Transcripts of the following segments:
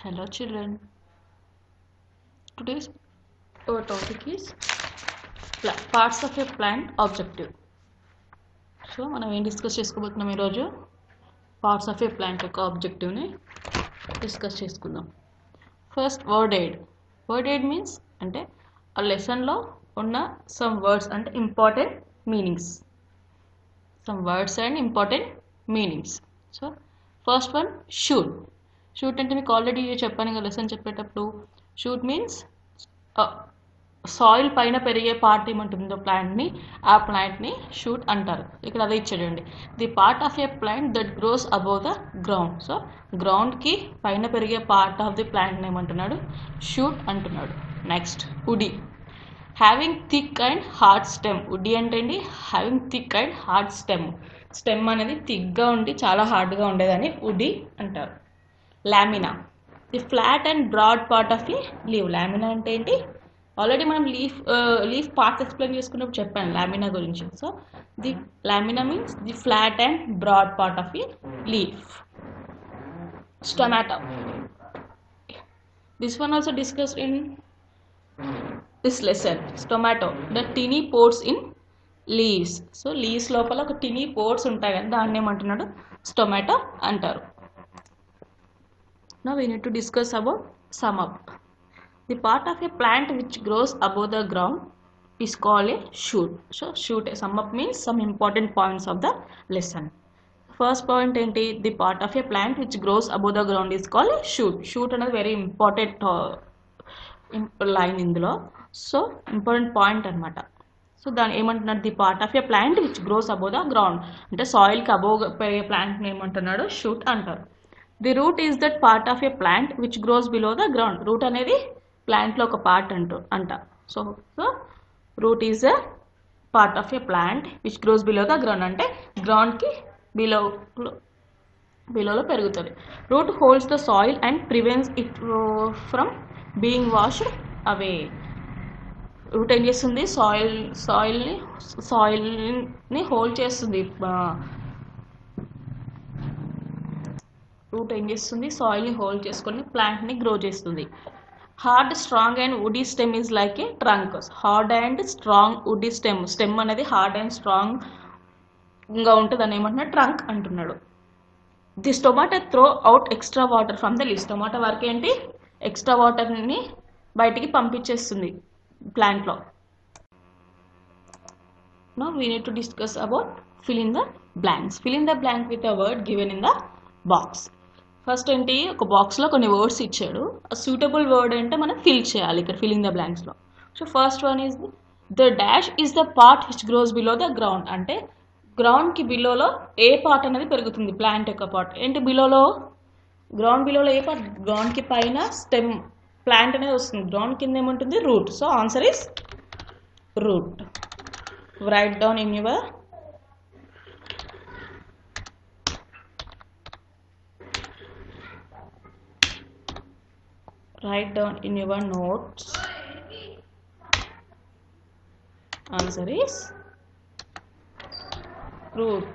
Hello children. Today's our topic is parts of a plant objective. So మనం ఏం discuss చేసుకోబోతున్నాం ఈరోజు parts of a plant యొక్క ఆబ్జెక్టివ్ని discuss చేసుకుందాం. ఫస్ట్ వర్డ్ ఎయిడ్ మీన్స్ అంటే ఆ లెసన్లో ఉన్న సమ్ వర్డ్స్ అంటే important meanings, some words and important meanings. So first one shoot అంటే మీకు ఆల్రెడీ చెప్పాను కదా లెసన్ చెప్పేటప్పుడు. షూట్ మీన్స్ సాయిల్ పైన పెరిగే పార్ట్ ఏమంటుందో ప్లాంట్ని, ఆ ప్లాంట్ని షూట్ అంటారు. ఇక్కడ అదే ఇచ్చాడండి, the part of a plant that gross above the ground. So గ్రౌండ్కి పైన పెరిగే పార్ట్ ఆఫ్ ది ప్లాంట్ని ఏమంటున్నాడు, షూట్ అంటున్నాడు. Next woody, having thick and hard stem. Woody అంటే అండి having thick and hard stem అనేది థిక్గా ఉండి చాలా హార్డ్గా ఉండేదని వుడీ అంటారు. Lamina, the flat and broad part of a leave. Lamina అంటే ఏంటి, ఆల్రెడీ మనం లీఫ్ పార్ట్స్ ఎక్స్ప్లెయిన్ చేసుకున్నప్పుడు చెప్పాను లామినా గురించి. So the lamina means the flat and broad part of a leaf. Stomata, this one also discussed in this lesson. Stomata, the tiny pores in leaves. So leaves లోపల ఒక tiny pores ఉంటాయి కదా, దాన్ని ఏమంటున్నాడు, స్టొమాటో అంటారు. Now we need to discuss about sum up. The part of a plant which grows above the ground is called a shoot. So shoot, sum up means some important points of the lesson. First point enti, the part of a plant which grows above the ground is called a shoot. Shoot another very important line indulo. So important point anamata. So then ఏమంటున్నాడు, the part of a plant which grows above the ground అంటే సాయిల్కి above పెరిగే ప్లాంట్ని ఏమంటున్నాడు, shoot అంటారు. The root is that part of a plant which grows below the ground. Root అనేది ప్లాంట్లో ఒక పార్ట్ అంట. So root is a part of a plant which grows below the ground అంటే గ్రౌండ్కి బిలోలో పెరుగుతుంది. Root holds the soil and prevents it from being washed away. Route ఏం చేస్తుంది, సాయిల్ని హోల్డ్ చేస్తుంది. రూట్ ఏం చేస్తుంది, సాయిల్ని హోల్డ్ చేసుకొని ప్లాంట్ని గ్రో చేస్తుంది. Hard strong and woody stem is like A trunk. Hard and strong woody stem అనేది హార్డ్ అండ్ స్ట్రాంగ్గా ఉంటుంది అని ఏమంటున్నాడు, ట్రంక్ అంటున్నాడు. This tomato throw out extra water from the leaves. Tomato వరకు ఏంటి, ఎక్స్ట్రా వాటర్ని బయటికి పంపించేస్తుంది ప్లాంట్లో. Now we need to discuss about fill in the blanks. Fill in the blank with a word given in the box. First ఏంటి, ఒక బాక్స్లో కొన్ని words ఇచ్చాడు, సూటబుల్ వర్డ్ అంటే మనం ఫిల్ చేయాలి ఇక్కడ ఫిల్ ఇన్ ద బ్లాంక్స్లో. So first one is the dash is the part which grows below the ground. అంటే గ్రౌండ్కి బిలోలో ఏ పార్ట్ అనేది పెరుగుతుంది, ప్లాంట్ యొక్క పార్ట్ ఏంటి, బిలోలో గ్రౌండ్ బిలోలో ఏ పార్ట్, గ్రౌండ్కి పైన స్టెమ్ ప్లాంట్ అనేది వస్తుంది, గ్రౌండ్ కింద ఏముంటుంది, root. So answer is root. Write down in your notes. Answer is root.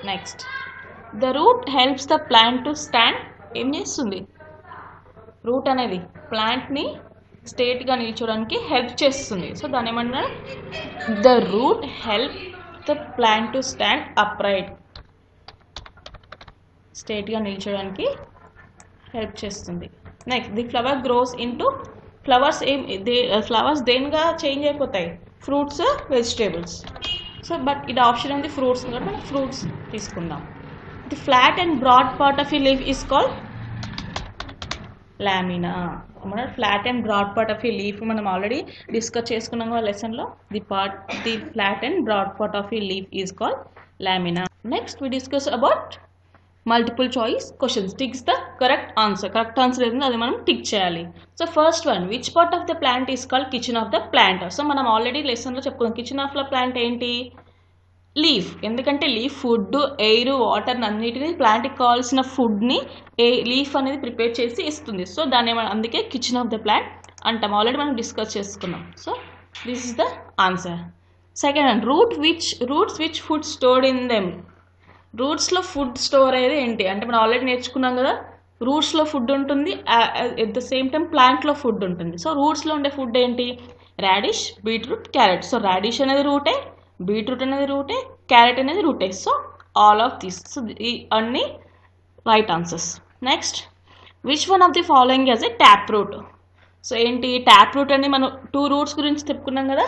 Next, the root helps the plant to stand. ఏం చేస్తుంది, రూట్ అనేది ప్లాంట్ని స్ట్రేట్గా నిల్చోడానికి హెల్ప్ చేస్తుంది. సో దాని ఏమన్నా, the root help the plant to stand upright. స్ట్రేట్గా నిల్చోడానికి హెల్ప్ చేస్తుంది. Next, the flower grows into flowers. Flowers దేనిగా చేంజ్ అయిపోతాయి, ఫ్రూట్స్, వెజిటేబుల్స్. సో బట్ ఇది ఆప్షన్ ఉంది ఫ్రూట్స్, కాబట్టి మనం ఫ్రూట్స్ తీసుకుందాం. The flat and broad part of a leaf is called lamina. మన flat and broad part of a leaf మనం already discuss చేసుకున్నాం కదా లెసన్లో. The flat and broad part of a leaf is called lamina. Next we discuss about multiple choice questions. Ticks the correct answer. Correct answer ఏదైనా అది మనం tick చేయాలి. So first one, which part of the plant is called kitchen of the plant. So మనం already లెసన్లో చెప్పుకున్నాం kitchen of the plant ఏంటి, leaf. ఎందుకంటే leaf food, air, water అన్నిటిని ప్లాంట్కి కావాల్సిన ఫుడ్ని లీఫ్ అనేది ప్రిపేర్ చేసి ఇస్తుంది. సో దాన్ని అందుకే కిచెన్ ఆఫ్ ద ప్లాంట్ అంటాం, ఆల్రెడీ మనం డిస్కస్ చేసుకున్నాం. So this is the answer. Second one, roots which food stored in them. రూట్స్లో ఫుడ్ స్టోర్ అయ్యేది ఏంటి అంటే మనం ఆల్రెడీ నేర్చుకున్నాం కదా, రూట్స్లో ఫుడ్ ఉంటుంది, ఎట్ ద సేమ్ టైం ప్లాంట్లో ఫుడ్ ఉంటుంది. సో రూట్స్లో ఉండే ఫుడ్ ఏంటి, radish, beetroot, carrot. So radish అనేది రూటే, బీట్రూట్ అనేది రూటే, క్యారెట్ అనేది రూటే. So all of this. So ఈ అన్ని right answers. Next, which one of the following as a tap route. So ఏంటి ట్యాప్ రూట్ అని మనం 2 రూట్స్ గురించి చెప్పుకున్నాం కదా.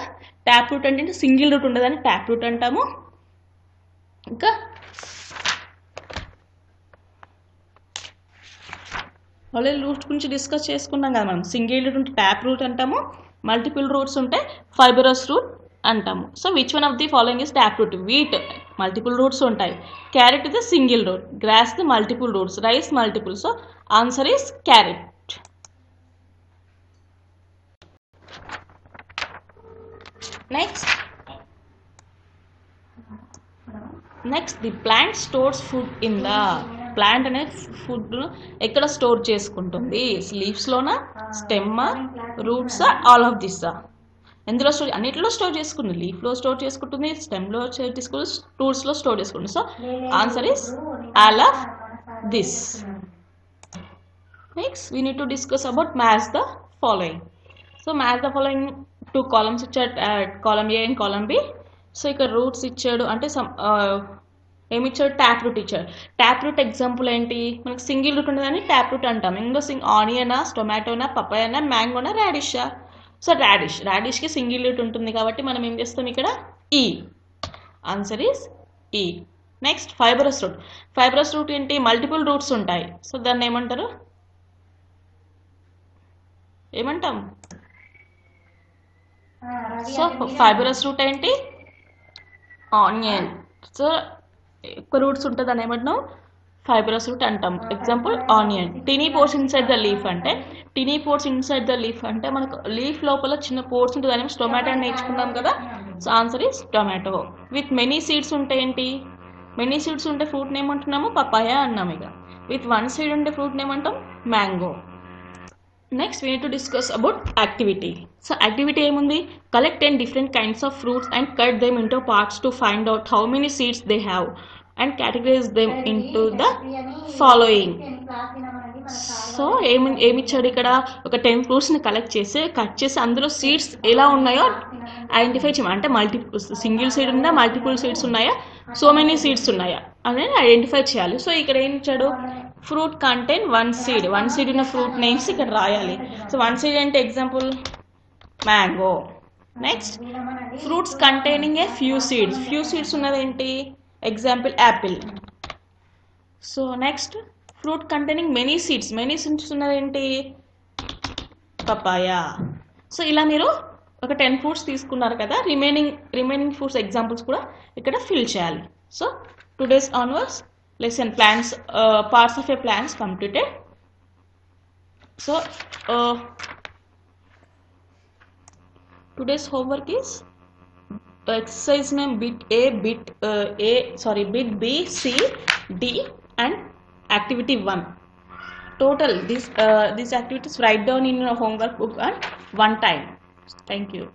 ట్యాప్ రూట్ అంటే సింగిల్ రూట్ ఉండదని ట్యాప్ రూట్ అంటాము. ఇంకా ఆల్రెడీ రూట్స్ గురించి డిస్కస్ చేసుకున్నాం కదా మనం. సింగిల్ రూట్ ఉంటే ట్యాప్ రూట్ అంటాము, మల్టిపుల్ రూట్స్ ఉంటే ఫైబరస్ రూట్ అంటాము. So which one of the following is tap route. Wheat multiple roots ఉంటాయి, క్యారెట్ ఇది single route, gross the multiple roots, rice multiple. So answer is carrot. Next the plant stores food in the. Plant అనేది food ఎక్కడ store చేసుకుంటుంది, లీవ్స్లోనా, స్టెమ్మా, రూట్సా, all of దిస్సా. ఎందులో store, అన్నిటిలో store చేసుకుంటుంది. లీఫ్లో store చేసుకుంటుంది, స్టెమ్లో తీసుకుంటుంది, రూట్స్లో స్టోర్ చేసుకుంటుంది. So answer is all of this. Next we need to discuss about match the following. So match the following 2 columns ఇచ్చాడు, column A and column B. So ఇక్కడ రూట్స్ ఇచ్చాడు అంటే ఏమి ఇచ్చాడు, ట్యాప్ రూట్ ఇచ్చాడు. ట్యాప్ రూట్ ఎగ్జాంపుల్ ఏంటి, మనకి single root ఉండదని ట్యాప్ రూట్ అంటాం. ఇందులో ఆనియనా, టొమాటోనా, పపాయానా, మ్యాంగోనా, రాడిషా. సో రాడిష్కి సింగిల్ రూట్ ఉంటుంది కాబట్టి మనం ఏం చేస్తాం ఇక్కడ E. Answer is E. Next fibrous root. Fibrous root ఏంటి, మల్టిపుల్ రూట్స్ ఉంటాయి. సో దాన్ని ఏమంటారు, ఏమంటాం. సో ఫైబరస్ రూట్ ఏంటి, ఆనియన్. సో ఎక్కువ రూట్స్ ఉంటుంది దాన్ని ఏమంటాం, ఫైబరస్ రూట్ అంటాం. Example onion. Tiny pores inside the leaf అంటే, tiny pores inside the leaf అంటే మనకు లీఫ్ లోపల చిన్న పోర్స్ ఉంటుంది, దాని టొమాటో అని నేర్చుకున్నాం కదా. So answer is tomato. With many seeds ఉంటే ఏంటి, మెనీ సీడ్స్ ఉంటే ఫ్రూట్ ఏమంటున్నాము, పపాయ అన్నాము. ఇక విత్ 1 సీడ్ ఉంటే ఫ్రూట్ ఏమంటాం, mango. Next we need to discuss about activity. So activity ఏముంది, collect 10 different kinds of fruits and cut them into parts to find out how many seeds they have and categorize them into the following. So ఏమిచ్చాడు ఇక్కడ, ఒక 10 ఫ్రూట్స్ని collect చేసి cut చేసి అందులో seeds ఎలా ఉన్నాయో ఐడెంటిఫై చేయమని. అంటే సింగిల్ సీడ్ ఉందా, మల్టిపుల్ సీడ్స్ ఉన్నాయా, సో మెనీ సీడ్స్ ఉన్నాయా అనేది ఐడెంటిఫై చేయాలి. సో ఇక్కడ ఏమి ఇచ్చాడు, ఫ్రూట్ కంటైన్ 1 సీడ్. 1 సీడ్ ఉన్న ఫ్రూట్ నేమ్స్ ఇక్కడ రాయాలి. సో 1 సీడ్ అంటే example mango. Next fruits containing a few seeds. Few seeds ఉన్నది ఏంటి, example Apple. So next fruit containing many seeds. Many seeds ఉన్నది ఏంటి, పపాయా. సో ఇలా మీరు ఒక 10 ఫ్రూట్స్ తీసుకున్నారు కదా, రిమైనింగ్ ఫ్రూట్స్ ఎగ్జాంపుల్స్ కూడా ఇక్కడ ఫిల్ చేయాలి. So today's onwards lesson plants, parts of a plants completed. So today's homework is exercise name bit B, C, D and activity 1. Total these activities write down in your homework book at one time. Thank you.